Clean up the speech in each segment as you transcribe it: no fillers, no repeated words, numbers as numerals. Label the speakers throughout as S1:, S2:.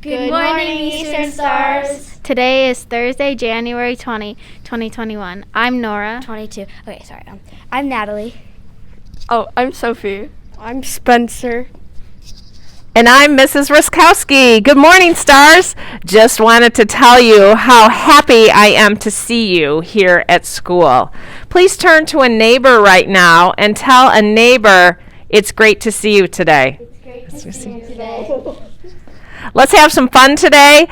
S1: Good morning, Eastern Stars.
S2: Today is Thursday, January 20, 2021. I'm Nora.
S1: 22. Okay, sorry. I'm Natalie.
S3: Oh, I'm Sophie.
S4: I'm Spencer.
S5: And I'm Mrs. Ruskowski. Good morning, Stars. Just wanted to tell you how happy I am to see you here at school. Please turn to a neighbor right now and tell a neighbor it's great to see you today.
S1: It's great to see you today.
S5: Let's have some fun today.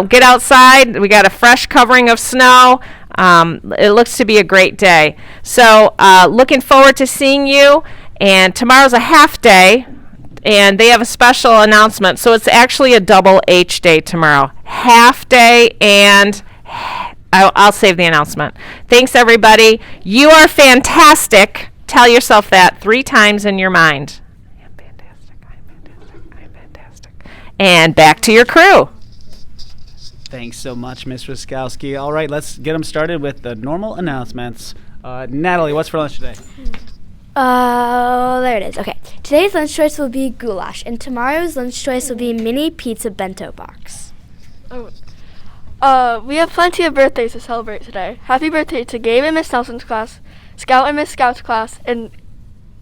S5: Get outside. We got a fresh covering of snow. It looks to be a great day. So looking forward to seeing you. And tomorrow's a half day. And they have a special announcement. So it's actually a double H day tomorrow. Half day and I'll save the announcement. Thanks, everybody. You are fantastic. Tell yourself that 3 times in your mind. I'm fantastic. I'm fantastic. I'm fantastic. And back to your crew.
S6: Thanks so much, Ms. Ruskowski. All right, let's get them started with the normal announcements. Natalie, what's for lunch today?
S1: There it is. Okay. Today's lunch choice will be goulash, and tomorrow's lunch choice will be mini pizza bento box.
S3: We have plenty of birthdays to celebrate today. Happy birthday to Gabe and Miss Nelson's class, Scout and Miss Scout's class, and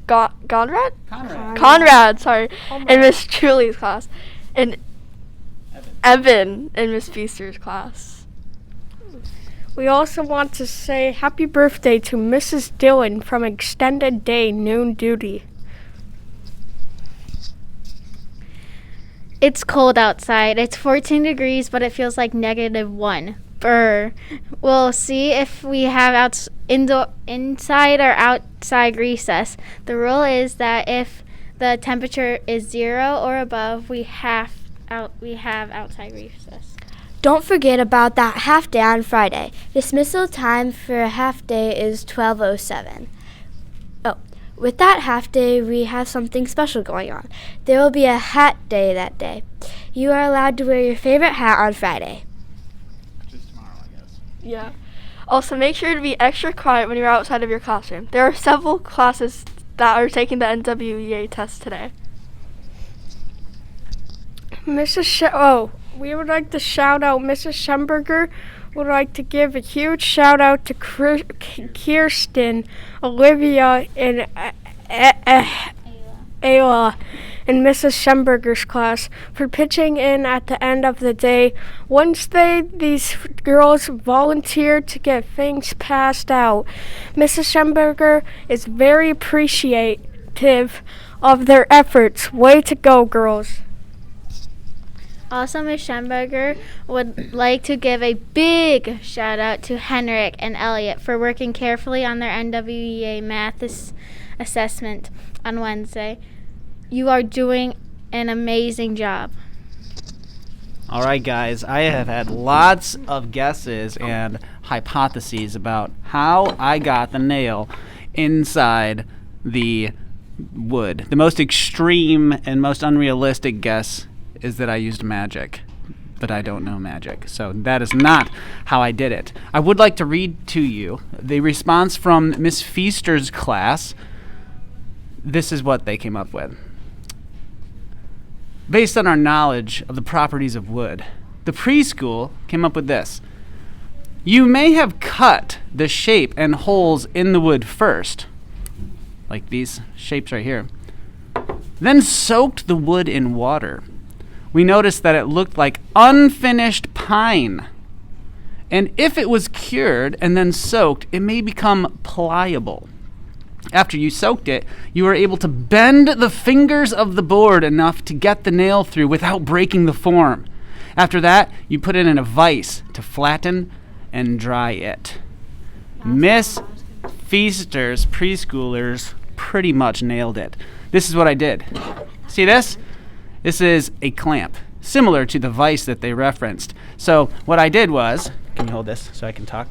S3: Conrad, and Miss Julie's class, and Evan and Miss Feaster's class.
S4: We also want to say happy birthday to Mrs. Dillon from Extended Day Noon Duty.
S2: It's cold outside. It's 14 degrees, but it feels like -1. Brr. We'll see if we have inside or outside recess. The rule is that if the temperature is 0 or above, we have outside recess.
S1: Don't forget about that half day on Friday. Dismissal time for a half day is 12:07. Oh, with that half day, we have something special going on. There will be a hat day that day. You are allowed to wear your favorite hat on Friday.
S6: Which is tomorrow, I guess.
S3: Yeah. Also, make sure to be extra quiet when you're outside of your classroom. There are several classes that are taking the NWEA test today.
S4: We would like to shout out Mrs. Schemberger. Would like to give a huge shout out to Kirsten, Olivia, and Ayla in Mrs. Schemberger's class for pitching in at the end of the day. Wednesday, these girls volunteered to get things passed out. Mrs. Schemberger is very appreciative of their efforts. Way to go, girls.
S2: Also, Ms. Schemberger would like to give a big shout out to Henrik and Elliot for working carefully on their NWEA math assessment on Wednesday. You are doing an amazing job.
S6: All right, guys, I have had lots of guesses and hypotheses about how I got the nail inside the wood. The most extreme and most unrealistic guess is that I used magic, but I don't know magic. So that is not how I did it. I would like to read to you the response from Miss Feaster's class. This is what they came up with. Based on our knowledge of the properties of wood, the preschool came up with this. You may have cut the shape and holes in the wood first, like these shapes right here, then soaked the wood in water. We noticed that it looked like unfinished pine. And if it was cured and then soaked, it may become pliable. After you soaked it, you were able to bend the fingers of the board enough to get the nail through without breaking the form. After that, you put it in a vise to flatten and dry it. Miss Feaster's preschoolers pretty much nailed it. This is what I did. See this? This is a clamp, similar to the vise that they referenced. So what I did was, can you hold this so I can talk?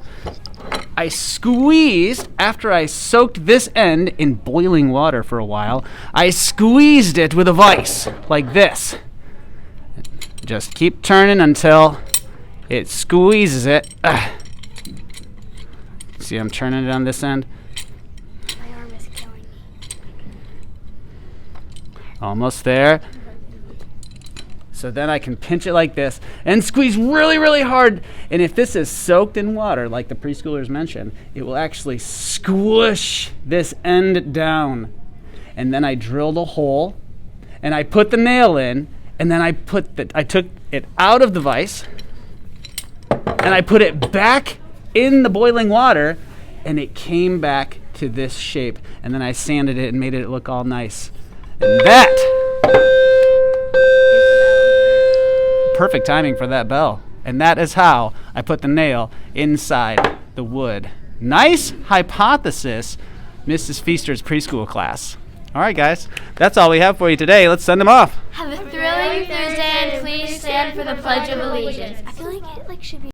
S6: I squeezed, after I soaked this end in boiling water for a while, I squeezed it with a vise, like this. Just keep turning until it squeezes it. See, I'm turning it on this end.
S1: My arm is killing me.
S6: Almost there. So then I can pinch it like this and squeeze really, really hard. And if this is soaked in water, like the preschoolers mentioned, it will actually squish this end down. And then I drilled a hole, and I put the nail in, and then I took it out of the vise, and I put it back in the boiling water, and it came back to this shape. And then I sanded it and made it look all nice. And that, perfect timing for that bell. And that is how I put the nail inside the wood. Nice hypothesis, Mrs. Feaster's preschool class. All right, guys, that's all we have for you today. Let's send them off.
S1: Have a thrilling Thursday, and please stand for the Pledge of Allegiance. I feel like it should be